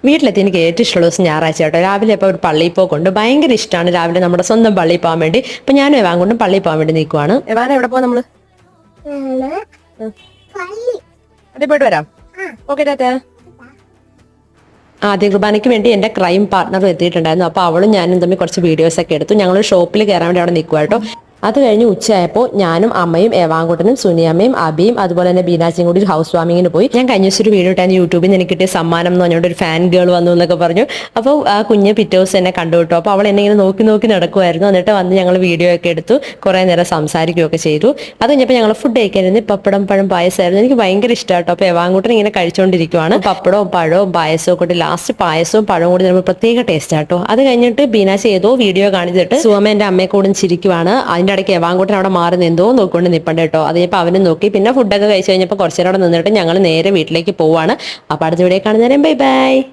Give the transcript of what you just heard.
വീട്ടിലെത്തി എനിക്ക് ഏറ്റവും ഇഷ്ടമുള്ള ദിവസം ഞായറാഴ്ച കേട്ടോ. രാവിലെ ഇപ്പോൾ ഒരു പള്ളിയിൽ പോക്കുണ്ട്, ഭയങ്കര ഇഷ്ടമാണ് രാവിലെ നമ്മുടെ സ്വന്തം പള്ളിയിൽ പോകാൻ വേണ്ടി. അപ്പം ഞാനും എവാങ്കൊണ്ടും പള്ളിയിൽ പോകാൻ വേണ്ടി നിൽക്കുവാണ്. എവാന എവിടെ പോകാം നമ്മള്? അതെ, പോയിട്ട് വരാം. ഓക്കെ ടാറ്റാ. ആദ്യ കുർബാനയ്ക്ക് വേണ്ടി എൻ്റെ ക്രൈം പാർട്ണർ എത്തിയിട്ടുണ്ടായിരുന്നു. അപ്പോൾ അവളും ഞാനും തമ്മിൽ കുറച്ച് വീഡിയോസ് ഒക്കെ എടുത്തു. ഞങ്ങൾ ഷോപ്പിൽ കയറാൻ വേണ്ടി അവിടെ നിൽക്കുക കേട്ടോ. അത് കഴിഞ്ഞ് ഉച്ചയായപ്പോൾ ഞാനും അമ്മയും എവാങ്കുട്ടനും സുനിയമ്മയും അബിയും അതുപോലെ തന്നെ ബീനാച്ചിയും കൂടി ഹൗസ് വാമിങ്ങിന് പോയി. ഞാൻ കഴിഞ്ഞ ദിവസം ഒരു വീഡിയോ ഇട്ടായിരുന്നു യൂട്യൂബിൽ നിന്ന് എനിക്ക് കിട്ടിയ സമ്മാനം എന്ന് പറഞ്ഞുകൊണ്ട് ഒരു ഫാൻ ഗേൾ വന്നു എന്നൊക്കെ പറഞ്ഞു. അപ്പോൾ ആ കുഞ്ഞ് പിറ്റേ ദിവസം എന്നെ കണ്ടു കിട്ടും. അപ്പോൾ അവൾ എന്നെ ഇങ്ങനെ നോക്കി നോക്കി നടക്കുമായിരുന്നു. എന്നിട്ട് വന്ന് ഞങ്ങൾ വീഡിയോ ഒക്കെ എടുത്തു, കുറേ നേരം സംസാരിക്കുകയൊക്കെ ചെയ്തു. അത് കഴിഞ്ഞപ്പോൾ ഞങ്ങൾ ഫുഡ് കഴിക്കായിരുന്നു. പപ്പടം പഴം പായസമായിരുന്നു. എനിക്ക് ഭയങ്കര ഇഷ്ടമാട്ടോ. അപ്പോൾ എവാങ്കുട്ടൻ ഇങ്ങനെ കഴിച്ചുകൊണ്ടിരിക്കുവാണ്. പപ്പടവും പഴവും പായസവും കൂടി ലാസ്റ്റ് പായസവും പഴവും കൂടി നമ്മൾ പ്രത്യേക ടേസ്റ്റ് ആട്ടോ. അത് കഴിഞ്ഞിട്ട് ബീനാച്ചി ഏതോ വീഡിയോ കാണിച്ചിട്ട് സുവമ്മ എൻ്റെ അമ്മയെ കൂടെ ചിരിക്കുവാണ്. അതിൻ്റെ ഇടയ്ക്ക് എവാങ്കുട്ടൻ അവിടെ മാറി എന്തോ നോക്കിക്കൊണ്ട് നിൽപ്പുണ്ട് കേട്ടോ. അത് കഴിഞ്ഞപ്പോൾ അവനും നോക്കി. പിന്നെ ഫുഡൊക്കെ കഴിച്ച് കഴിഞ്ഞപ്പോൾ കുറച്ച് നേരം അവിടെ നിന്നിട്ട് ഞങ്ങൾ നേരെ വീട്ടിലേക്ക് പോവാണ്. അപ്പോൾ അടുത്ത വീഡിയോ കാണുന്നേരം ബൈ ബൈ.